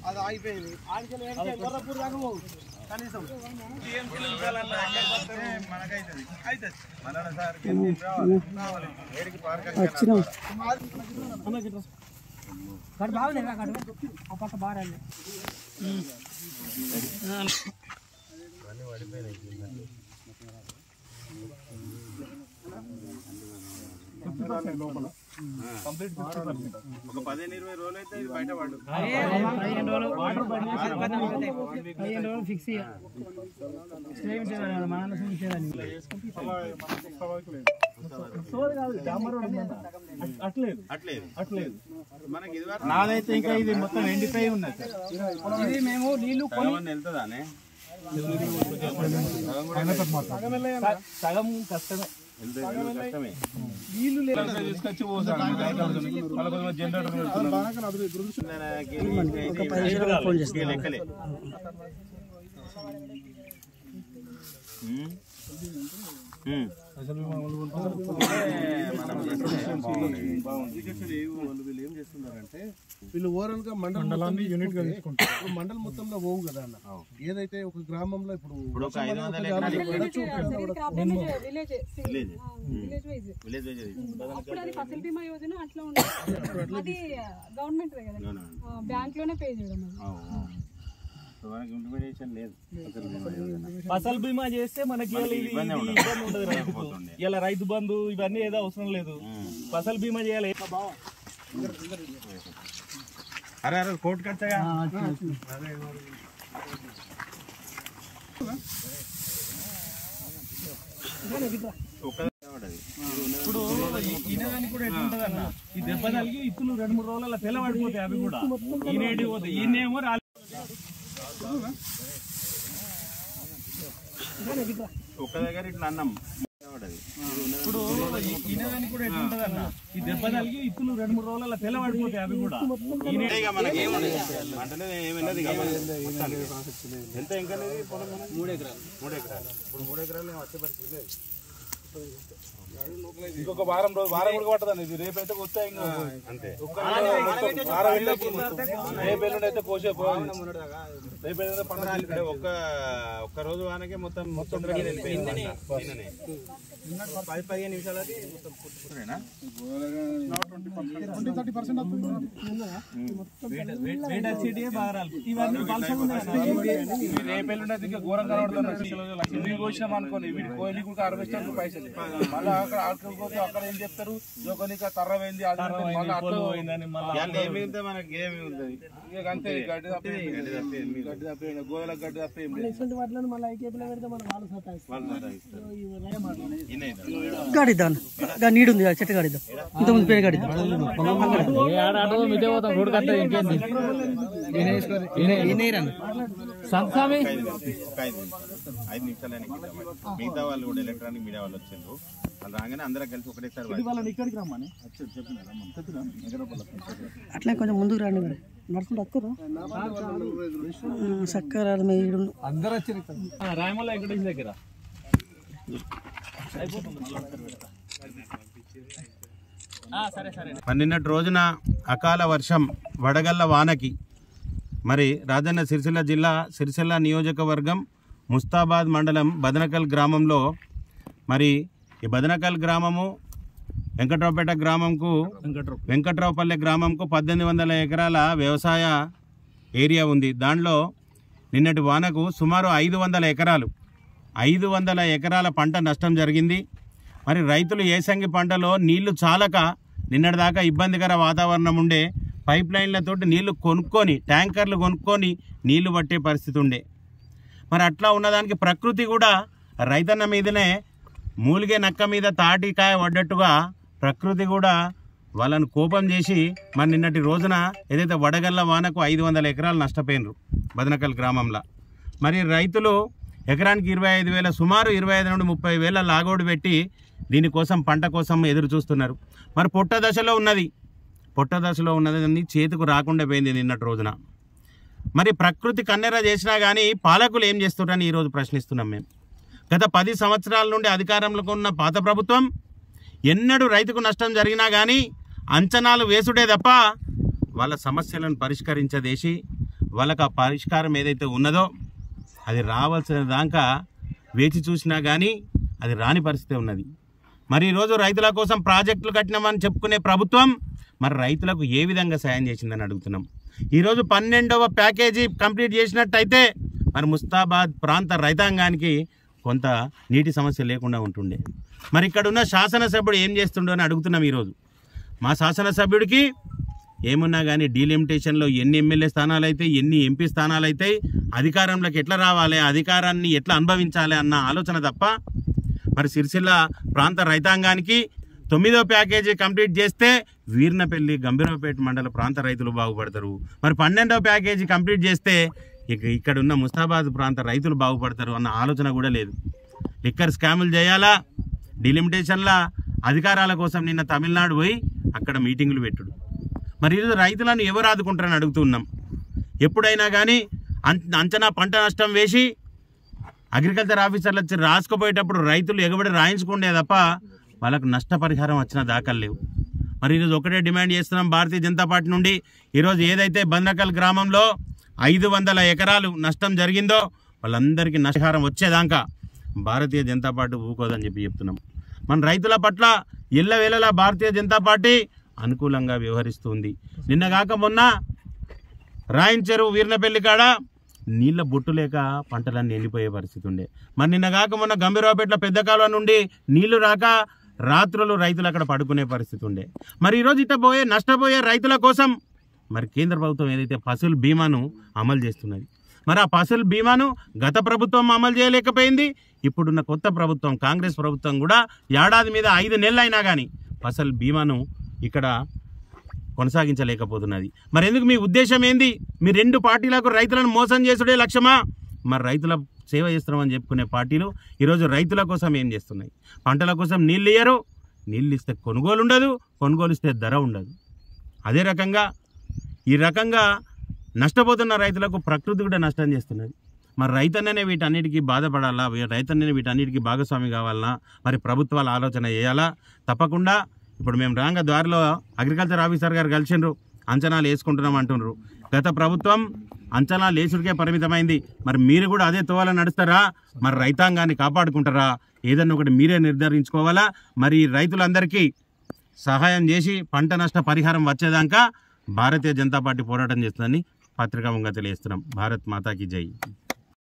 అది ఆగిపోయింది ఆడికెళ్ళి దాకా పోవు కనీసం బాగుంది ఆ పక్క బాగా లోపల కంప్లీట్ 50% ఒక 15-20 రోజులు అయితే ఇది బయట పడు 15 రోజులు వాటర్ పడిన 15 రోజులు ఫిక్స్ ఇయ్య స్ట్రైమ్ చేయాలి మానన చేయాలి చేసుకుంటే సవాయికలేదు సోద కాదు డామర్ ఉందంట అట్లేదు మనకి ఇది నాదైతే ఇంకా ఇది మొత్తం ఎండిపోయి ఉన్నది ఇది మేము నీళ్లు కొని వెళ్తదానే సగం కష్టమే నీళ్లు తీసుకొచ్చి లెక్కలే వీళ్ళు ఏం చేస్తున్నారంటే వీళ్ళు ఓవరాల్ గా మండలాన్ని యూనిట్ గా తీసుకుంటారు. మండలం మొత్తంలో పోవు కదా అన్న, ఏదైతే ఒక గ్రామంలో ఇప్పుడు ఫసల్ బీమా చేస్తే మనకి ఇలా రైతు బంధు ఇవన్నీ ఏదో అవసరం లేదు. ఫసల్ బీమా చేయాలి. అరే అరే కోర్టు కట్టగా ఇప్పుడు ఈయనదానికి కూడా ఎట్లుంటది అన్న, ఈ దెబ్బ తగిలి ఇత్తులు 2-3 రోజుల తెల్లబడిపోతాయి. అవి కూడా ఈయనేటి పోతాయి. ఈయనేమో ఒక్క దగ్గర ఇట్లా అన్నం. ఇప్పుడు ఈయనదానికి కూడా ఎట్లుంటది అన్న, ఈ దెబ్బ తగిలి ఇత్తులు 2-3 రోజుల తెల్లబడిపోతాయి. అవి కూడా ఎంత ఇంకా 3 ఎకరాలు. ఇప్పుడు 3 ఎకరాలు వచ్చే పరిస్థితి లేదు. ఇంకొక వారం కూడా పట్టదండి. ఇది రేపైతే వస్తే ఇంకా అంతే. రేపు అయితే కోసే రేపైతే పండుగ ఒక్క రోజు వానకే మొత్తం 10-15 నిమిషాలు రేపెల్లుండి ఇంకా ఘోరం కనబడుతుంది. కోసినాం అనుకోండి, వీటి కోయిలి కూడా హార్వెస్టర్ పైసలు మళ్ళీ అక్కడ ఆడుకోకపోతే అక్కడ ఏం చెప్తారు, జోకనిక తర్రమైంది మనకి ఏమి ఉంటుంది. అంతే గడ్డి తప్ప గోదలకు గడ్డి తప్ప ఏం లేదు. గాడిద్దాం నీడుంది చెట్టు గాడిద్దాం. ఇంతకుముందు పేరు గాడిద్దాం. 5 నిమిషాలని మిగతా వాళ్ళు కూడా ఎలక్ట్రానిక్ మీడియా వాళ్ళు వచ్చిండ్రు. వాళ్ళు రాగానే అందరం కలిసి ఒకటేసారి అట్లా కొంచెం ముందుకు రండి. మరి నడుచుకుంటూ వస్తారు చక్కగా అందరూ వచ్చారు. రాయమల్ల వెంకటేష్ దగ్గర నిన్నటి రోజున అకాల వర్షం వడగళ్ల వానకి మరి రాజన్న సిరిసిల్ల జిల్లా సిరిసిల్ల నియోజకవర్గం ముస్తాబాద్ మండలం బదనకల్ గ్రామంలో మరి ఈ బదనకల్ గ్రామము వెంకట్రావుపేట గ్రామంకు వెంకట్రావుపల్లె గ్రామంకు 1800 ఎకరాల వ్యవసాయ ఏరియా ఉంది. దానిలో నిన్నటి వానకు సుమారు 500 ఎకరాల పంట నష్టం జరిగింది. మరి రైతులు ఏసంగి పంటలో నీళ్లు చాలక నిన్నటిదాకా ఇబ్బందికర వాతావరణం ఉండే. పైప్ లైన్లతోటి నీళ్లు కొనుక్కొని ట్యాంకర్లు కొనుక్కొని నీళ్లు పట్టే పరిస్థితి ఉండే. మరి అట్లా ఉన్నదానికి ప్రకృతి కూడా రైతన్న మీదనే మూలిగే నక్క మీద తాటికాయ పడ్డట్టుగా ప్రకృతి కూడా వాళ్ళను కోపం చేసి మరి నిన్నటి రోజున ఏదైతే వడగళ్ల వానకు 500 ఎకరాలు నష్టపోయినరు బదనకల్ గ్రామంలో. మరి రైతులు ఎకరానికి 25,000 సుమారు 25 నుండి 30,000 లాగోడు పెట్టి దీనికోసం పంట కోసం ఎదురు చూస్తున్నారు. మరి పొట్ట దశలో ఉన్నది చేతికి రాకుండా పోయింది నిన్నటి రోజున. మరి ప్రకృతి కన్నెర చేసినా కానీ పాలకులు ఏం చేస్తున్నారని ఈరోజు ప్రశ్నిస్తున్నాం మేము. గత 10 సంవత్సరాల నుండి అధికారంలోకి ఉన్న పాత ప్రభుత్వం ఎన్నడూ రైతుకు నష్టం జరిగినా కానీ అంచనాలు వేసుడే తప్ప వాళ్ళ సమస్యలను పరిష్కరించదేసి వాళ్ళకి ఆ పరిష్కారం ఏదైతే ఉన్నదో అది రావాల్సిన దాకా వేచి చూసినా కానీ అది రాని పరిస్థితి ఉన్నది. మరి ఈరోజు రైతుల కోసం ప్రాజెక్టులు కట్టినామని చెప్పుకునే ప్రభుత్వం మరి రైతులకు ఏ విధంగా సాయం చేసిందని అడుగుతున్నాం. ఈరోజు 12వ ప్యాకేజీ కంప్లీట్ చేసినట్టయితే మరి ముస్తాబాద్ ప్రాంత రైతాంగానికి కొంత నీటి సమస్య లేకుండా ఉంటుండే. మరి ఇక్కడ ఉన్న శాసనసభ్యుడు ఏం చేస్తుండో అని అడుగుతున్నాం. ఈరోజు మా శాసనసభ్యుడికి ఏమున్నా కానీ డీలిమిటేషన్లో ఎన్ని ఎమ్మెల్యే స్థానాలు అయితే, ఎన్ని ఎంపీ స్థానాలు అయితే, అధికారంలోకి ఎట్లా రావాలి, అధికారాన్ని ఎట్లా అనుభవించాలి అన్న ఆలోచన తప్ప మరి సిరిసిల్ల ప్రాంత రైతాంగానికి 9వ ప్యాకేజీ కంప్లీట్ చేస్తే వీర్నపల్లి గంభీరపేట మండల ప్రాంత రైతులు బాగుపడతారు. మరి 12వ ప్యాకేజీ కంప్లీట్ చేస్తే ఇక్కడ ఉన్న ముస్తాబాద్ ప్రాంత రైతులు బాగుపడతారు అన్న ఆలోచన కూడా లేదు. లిక్కర్ స్కాములు చేయాలా, డిలిమిటేషన్ల అధికారాల కోసం నిన్న తమిళనాడు పోయి అక్కడ మీటింగులు పెట్టుడు. మరి ఈరోజు రైతులను ఎవరు ఆదుకుంటారని అడుగుతున్నాం. ఎప్పుడైనా కానీ అంచనా పంట నష్టం వేసి అగ్రికల్చర్ ఆఫీసర్లు వచ్చి రాసుకుపోయేటప్పుడు రైతులు ఎగబడి రాయించుకుంటే తప్ప వాళ్ళకు నష్టపరిహారం వచ్చిన దాఖలు లేవు. మరి ఈరోజు ఒకటే డిమాండ్ చేస్తున్నాం భారతీయ జనతా పార్టీ నుండి. ఈరోజు ఏదైతే బందకల్ గ్రామంలో 500 ఎకరాలు నష్టం జరిగిందో వాళ్ళందరికీ నష్టపరిహారం వచ్చేదాకా భారతీయ జనతా పార్టీ ఊకోదని చెప్తున్నాం. మన రైతుల పట్ల ఎల్లవేళలా భారతీయ జనతా పార్టీ అనుకూలంగా వ్యవహరిస్తుంది. నిన్న కాక మొన్న రాయించెరువు వీర్నపల్లి కాడ నీళ్ళ బొట్టు లేక పంటలన్నీ ఎండిపోయే పరిస్థితి ఉండే. మరి నిన్న కాక మొన్న గంభీరావుపేటలో పెద్ద కాలువ నుండి నీళ్లు రాక రాత్రులు రైతులు అక్కడ పడుకునే పరిస్థితి ఉండే. మరి ఈరోజు ఇట్లా నష్టపోయే రైతుల కోసం మరి కేంద్ర ప్రభుత్వం ఏదైతే ఫసల్ బీమాను అమలు చేస్తున్నది, మరి ఆ ఫసల్ బీమాను గత ప్రభుత్వం అమలు చేయలేకపోయింది. ఇప్పుడున్న కొత్త ప్రభుత్వం కాంగ్రెస్ ప్రభుత్వం కూడా ఏడాది మీద 5 నెలలు అయినా కానీ ఫసల్ బీమాను ఇక్కడ కొనసాగించలేకపోతున్నది. మరి ఎందుకు? మీ ఉద్దేశం ఏంది? మీ 2 పార్టీలకు రైతులను మోసం చేసుడే లక్ష్యమా? మరి రైతుల సేవ చేస్తున్నామని చెప్పుకునే పార్టీలు ఈరోజు రైతుల కోసం ఏం చేస్తున్నాయి? పంటల కోసం నీళ్ళు ఇయ్యరు, నీళ్ళు ఇస్తే కొనుగోలు ఉండదు, కొనుగోలు ఇస్తే ధర ఉండదు. అదే రకంగా ఈ రకంగా నష్టపోతున్న రైతులకు ప్రకృతి కూడా నష్టం చేస్తున్నది. మరి రైతన్ననే వీటన్నిటికీ బాధపడాలా, రైతన్ననే వీటన్నిటికీ భాగస్వామి కావాలన్నా మరి ప్రభుత్వాలు ఆలోచన చేయాలా? తప్పకుండా ఇప్పుడు మేము రాంగ దారిలో అగ్రికల్చర్ ఆఫీసర్ గారు కలిసిండ్రు, అంచనాలు వేసుకుంటున్నాం అంటున్నారు. గత ప్రభుత్వం అంచనాలు వేసుడికే పరిమితమైంది. మరి మీరు కూడా అదే తోవాల నడుస్తారా? మరి రైతాంగాన్ని కాపాడుకుంటారా? ఏదన్నా ఒకటి మీరే నిర్ధారించుకోవాలా. మరి రైతులందరికీ సహాయం చేసి పంట నష్ట పరిహారం వచ్చేదాకా భారతీయ జనతా పార్టీ పోరాటం చేస్తుందని పత్రికాముఖంగా తెలియజేస్తున్నాం. భారత్ మాతాకి జై.